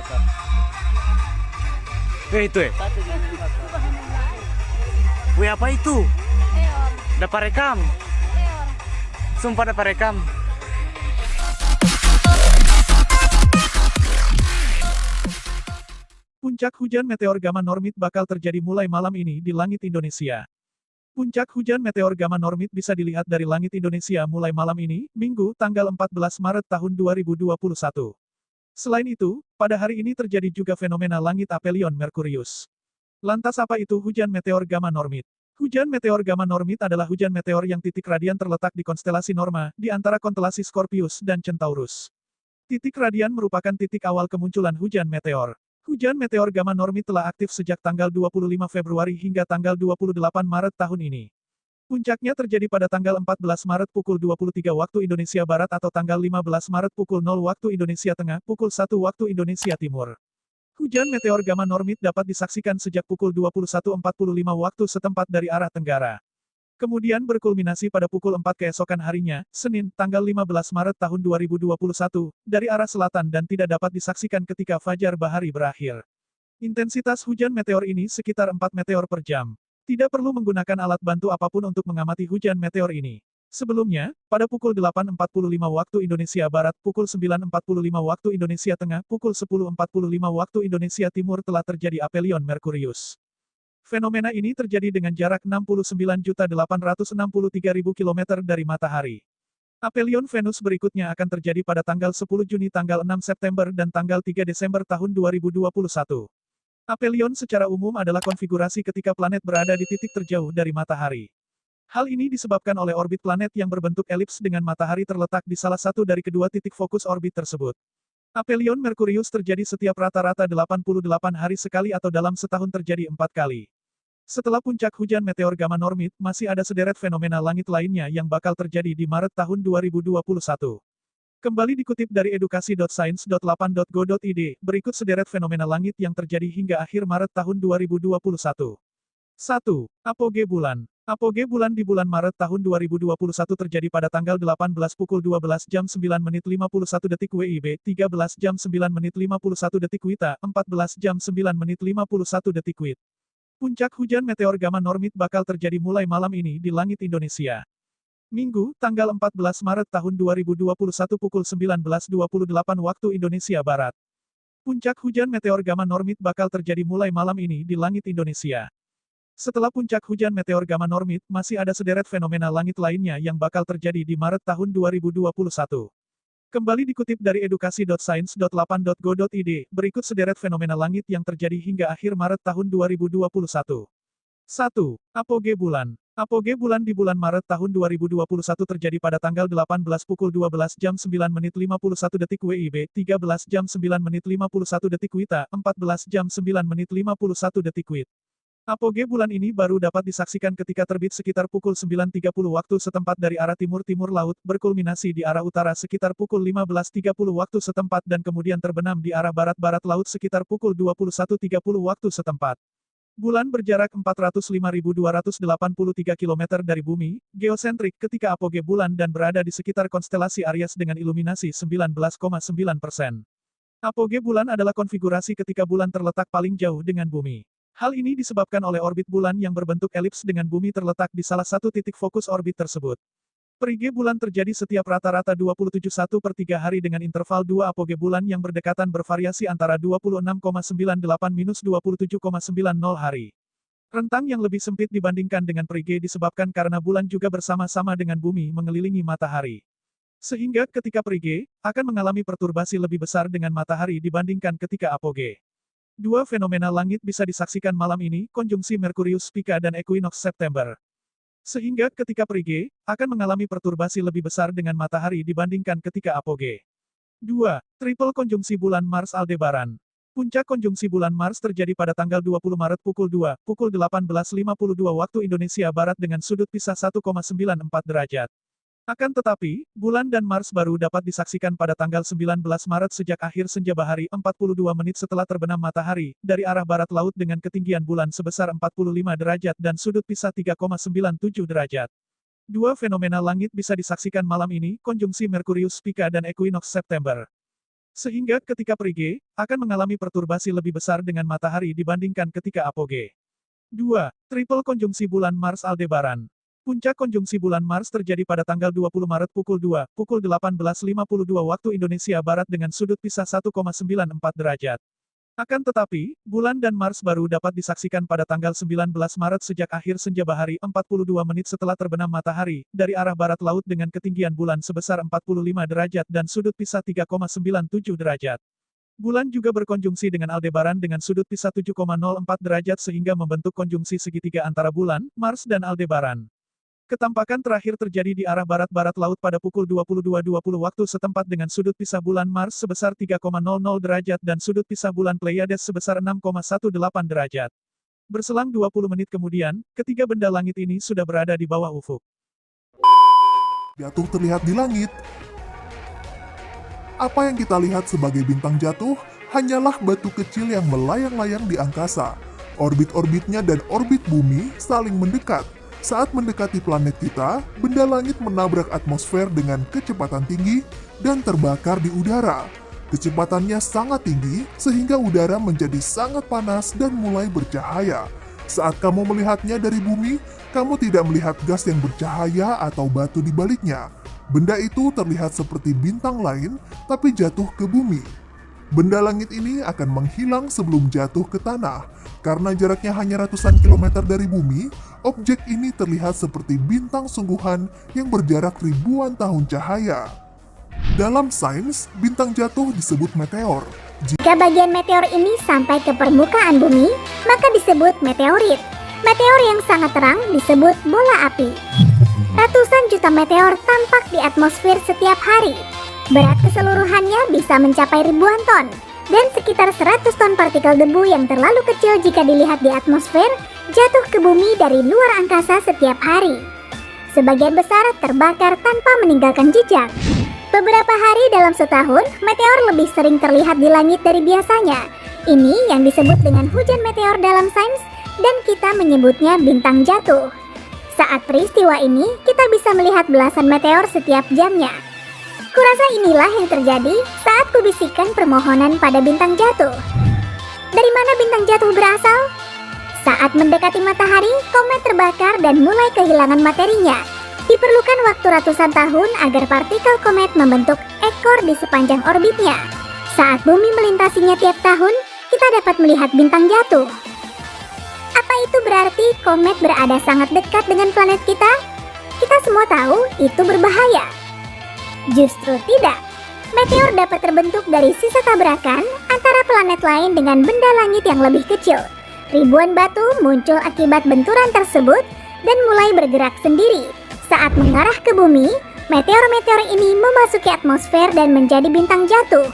bakar. Itu ya? Satu jangan dibakar. Wih, apa itu? Meteor, Dapat rekam. meteor. Sumpah dapat rekam. Puncak hujan meteor gamma normid bakal terjadi mulai malam ini di langit Indonesia. Puncak hujan meteor gamma normid bisa dilihat dari langit Indonesia mulai malam ini, Minggu, tanggal 14 Maret tahun 2021. Selain itu, pada hari ini terjadi juga fenomena langit aphelion Merkurius. Lantas apa itu hujan meteor gamma normid? Hujan meteor gamma normid adalah hujan meteor yang titik radian terletak di konstelasi Norma, di antara konstelasi Scorpius dan Centaurus. Titik radian merupakan titik awal kemunculan hujan meteor. Hujan meteor gamma normid telah aktif sejak tanggal 25 Februari hingga tanggal 28 Maret tahun ini. Puncaknya terjadi pada tanggal 14 Maret pukul 23 waktu Indonesia Barat atau tanggal 15 Maret pukul 0 waktu Indonesia Tengah, pukul 1 waktu Indonesia Timur. Hujan meteor gamma normid dapat disaksikan sejak pukul 21.45 waktu setempat dari arah Tenggara. Kemudian berkulminasi pada pukul 4 keesokan harinya, Senin, tanggal 15 Maret tahun 2021, dari arah selatan dan tidak dapat disaksikan ketika fajar bahari berakhir. Intensitas hujan meteor ini sekitar 4 meteor per jam. Tidak perlu menggunakan alat bantu apapun untuk mengamati hujan meteor ini. Sebelumnya, pada pukul 8.45 waktu Indonesia Barat, pukul 9.45 waktu Indonesia Tengah, pukul 10.45 waktu Indonesia Timur telah terjadi aphelion Merkurius. Fenomena ini terjadi dengan jarak 69.863.000 km dari matahari. Aphelion Venus berikutnya akan terjadi pada tanggal 10 Juni, tanggal 6 September dan tanggal 3 Desember tahun 2021. Aphelion secara umum adalah konfigurasi ketika planet berada di titik terjauh dari matahari. Hal ini disebabkan oleh orbit planet yang berbentuk elips dengan matahari terletak di salah satu dari kedua titik fokus orbit tersebut. Aphelion Merkurius terjadi setiap rata-rata 88 hari sekali atau dalam setahun terjadi 4 kali. Setelah puncak hujan meteor gamma normid, masih ada sederet fenomena langit lainnya yang bakal terjadi di Maret tahun 2021. Kembali dikutip dari edukasi.sains.8.go.id, berikut sederet fenomena langit yang terjadi hingga akhir Maret tahun 2021. 1. Apoge bulan. Apoge bulan di bulan Maret tahun 2021 terjadi pada tanggal 18 pukul 12 jam 9 menit 51 detik WIB, 13 jam 9 menit 51 detik WITA, 14 jam 9 menit 51 detik WIT. Puncak hujan meteor gamma normid bakal terjadi mulai malam ini di langit Indonesia. Minggu, tanggal 14 Maret tahun 2021 pukul 19.28 waktu Indonesia Barat. Puncak hujan meteor gamma normid bakal terjadi mulai malam ini di langit Indonesia. Setelah puncak hujan meteor gamma normid, masih ada sederet fenomena langit lainnya yang bakal terjadi di Maret tahun 2021. Kembali dikutip dari edukasi.sains.8.go.id, berikut sederet fenomena langit yang terjadi hingga akhir Maret tahun 2021. 1. Apoge bulan. Apoge bulan di bulan Maret tahun 2021 terjadi pada tanggal 18 pukul 12 jam 9 menit 51 detik WIB, 13 jam 9 menit 51 detik WITA, 14 jam 9 menit 51 detik WIT. Apoge bulan ini baru dapat disaksikan ketika terbit sekitar pukul 9.30 waktu setempat dari arah timur-timur laut, berkulminasi di arah utara sekitar pukul 15.30 waktu setempat dan kemudian terbenam di arah barat-barat laut sekitar pukul 21.30 waktu setempat. Bulan berjarak 405.283 km dari bumi, geosentrik ketika apoge bulan dan berada di sekitar konstelasi Aries dengan iluminasi 19,9%. Apoge bulan adalah konfigurasi ketika bulan terletak paling jauh dengan bumi. Hal ini disebabkan oleh orbit bulan yang berbentuk elips dengan bumi terletak di salah satu titik fokus orbit tersebut. Perige bulan terjadi setiap rata-rata 27,1/3 hari dengan interval 2 apoge bulan yang berdekatan bervariasi antara 26,98-27,90 hari. Rentang yang lebih sempit dibandingkan dengan perige disebabkan karena bulan juga bersama-sama dengan bumi mengelilingi matahari. Sehingga ketika perige, akan mengalami perturbasi lebih besar dengan matahari dibandingkan ketika apoge. Dua fenomena langit bisa disaksikan malam ini, konjungsi Merkurius Spica dan Equinox September. Sehingga ketika perige, akan mengalami perturbasi lebih besar dengan matahari dibandingkan ketika apoge. 2. Triple konjungsi bulan Mars Aldebaran. Puncak konjungsi bulan Mars terjadi pada tanggal 20 Maret pukul 18.52 waktu Indonesia Barat dengan sudut pisah 1,94 derajat. Akan tetapi, bulan dan Mars baru dapat disaksikan pada tanggal 19 Maret sejak akhir senja bahari 42 menit setelah terbenam matahari, dari arah barat laut dengan ketinggian bulan sebesar 45 derajat dan sudut pisah 3,97 derajat. Dua fenomena langit bisa disaksikan malam ini, konjungsi Merkurius Spica dan Equinox September. Sehingga ketika perige, akan mengalami perturbasi lebih besar dengan matahari dibandingkan ketika apoge. 2. Triple konjungsi bulan Mars Aldebaran. Puncak konjungsi bulan Mars terjadi pada tanggal 20 Maret pukul 18.52 waktu Indonesia Barat dengan sudut pisah 1,94 derajat. Akan tetapi, bulan dan Mars baru dapat disaksikan pada tanggal 19 Maret sejak akhir senja bahari 42 menit setelah terbenam matahari, dari arah barat laut dengan ketinggian bulan sebesar 45 derajat dan sudut pisah 3,97 derajat. Bulan juga berkonjungsi dengan Aldebaran dengan sudut pisah 7,04 derajat sehingga membentuk konjungsi segitiga antara bulan, Mars dan Aldebaran. Ketampakan terakhir terjadi di arah barat-barat laut pada pukul 22.20 waktu setempat dengan sudut pisah bulan Mars sebesar 3,00 derajat dan sudut pisah bulan Pleiades sebesar 6,18 derajat. Berselang 20 menit kemudian, ketiga benda langit ini sudah berada di bawah ufuk. Jatuh terlihat di langit. Apa yang kita lihat sebagai bintang jatuh hanyalah batu kecil yang melayang-layang di angkasa. Orbit-orbitnya dan orbit bumi saling mendekat. Saat mendekati planet kita, benda langit menabrak atmosfer dengan kecepatan tinggi dan terbakar di udara. Kecepatannya sangat tinggi sehingga udara menjadi sangat panas dan mulai bercahaya. Saat kamu melihatnya dari bumi, kamu tidak melihat gas yang bercahaya atau batu di baliknya. Benda itu terlihat seperti bintang lain, tapi jatuh ke bumi. Benda langit ini akan menghilang sebelum jatuh ke tanah. Karena jaraknya hanya ratusan kilometer dari bumi, objek ini terlihat seperti bintang sungguhan yang berjarak ribuan tahun cahaya. Dalam sains, bintang jatuh disebut meteor. Jika bagian meteor ini sampai ke permukaan bumi, maka disebut meteorit. Meteor yang sangat terang disebut bola api. Ratusan juta meteor tampak di atmosfer setiap hari. Berat keseluruhannya bisa mencapai ribuan ton, dan sekitar 100 ton partikel debu yang terlalu kecil jika dilihat di atmosfer jatuh ke bumi dari luar angkasa setiap hari. Sebagian besar terbakar tanpa meninggalkan jejak. Beberapa hari dalam setahun, meteor lebih sering terlihat di langit dari biasanya. Ini yang disebut dengan hujan meteor dalam sains, dan kita menyebutnya bintang jatuh. Saat peristiwa ini, kita bisa melihat belasan meteor setiap jamnya. Kurasa inilah yang terjadi saat kubisikkan permohonan pada bintang jatuh. Dari mana bintang jatuh berasal? Saat mendekati matahari, komet terbakar dan mulai kehilangan materinya. Diperlukan waktu ratusan tahun agar partikel komet membentuk ekor di sepanjang orbitnya. Saat bumi melintasinya tiap tahun, kita dapat melihat bintang jatuh. Apa itu berarti komet berada sangat dekat dengan planet kita? Kita semua tahu itu berbahaya. Justru tidak. Meteor dapat terbentuk dari sisa tabrakan antara planet lain dengan benda langit yang lebih kecil. Ribuan batu muncul akibat benturan tersebut dan mulai bergerak sendiri. Saat mengarah ke bumi, meteor-meteor ini memasuki atmosfer dan menjadi bintang jatuh.